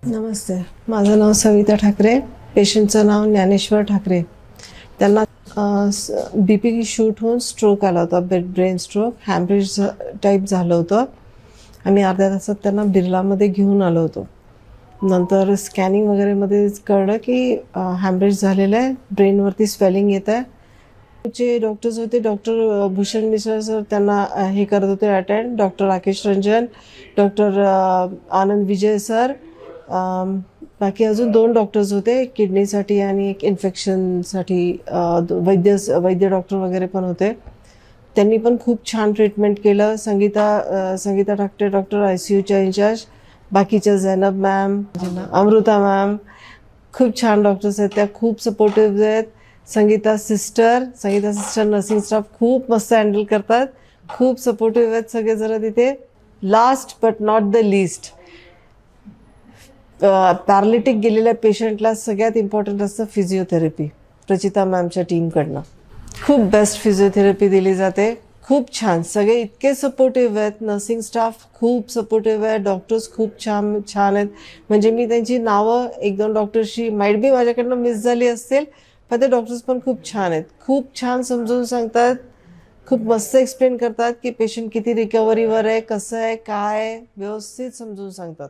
नमस्ते, माझं नाव सविता ठाकरे. पेशंटचं नाव ज्ञानेश्वर ठाकरे. त्यांना BP शूट होऊन स्ट्रोक आला होता, ब्रेन स्ट्रोक, हॅमरेज टाईप झालं होतं. आम्ही अर्ध्या तासात त्यांना बिर्लामध्ये घेऊन आलो होतो. नंतर स्कॅनिंग वगैरेमध्ये कळलं की हॅमरेज झालेलं आहे, ब्रेनवरती स्वेलिंग येत आहे. जे डॉक्टर्स होते, डॉक्टर भूषण मिश्रा सर त्यांना हे करत होते attend, doctor Rakesh Ranjan, doctor Anand Vijay sir, बाकी अजून 2 डॉक्टर्स होते किडनीसाठी आणि एक इन्फेक्शनसाठी. वैद्य डॉक्टर वगैरे पण होते. त्यांनी पण खूप छान ट्रीटमेंट केलं. संगीता ठाकरे डॉक्टर ICUच्या इंचार्ज, बाकीच्या झैनब मॅम, अमृता मॅम, खूप छान डॉक्टर्स आहेत. त्या खूप सपोर्टिव्ह आहेत. संगीता सिस्टर नर्सिंग स्टाफ खूप मस्त हँडल करतात, खूप सपोर्टिव्ह आहेत सगळे जरा तिथे. Last but not the list, paralytic गेलेल्या पेशंटला सगळ्यात इम्पॉर्टंट असतं फिजिओथेरपी. प्रचिता मॅमच्या टीमकडनं खूप बेस्ट फिजिओथेरपी दिली जाते. खूप छान, सगळे इतके सपोर्टिव्ह आहेत. नर्सिंग स्टाफ खूप सपोर्टिव्ह आहे. डॉक्टर्स खूप छान आहेत. म्हणजे मी त्यांची नावं 1-2 डॉक्टर्सची माईट बी माझ्याकडनं मिस झाली असतील, पण ते डॉक्टर्स पण खूप छान आहेत. खूप छान समजून सांगतात, खूप मस्त एक्सप्लेन करतात की पेशंट किती रिकव्हरीवर आहे, कसं आहे, काय आहे, व्यवस्थित समजून सांगतात.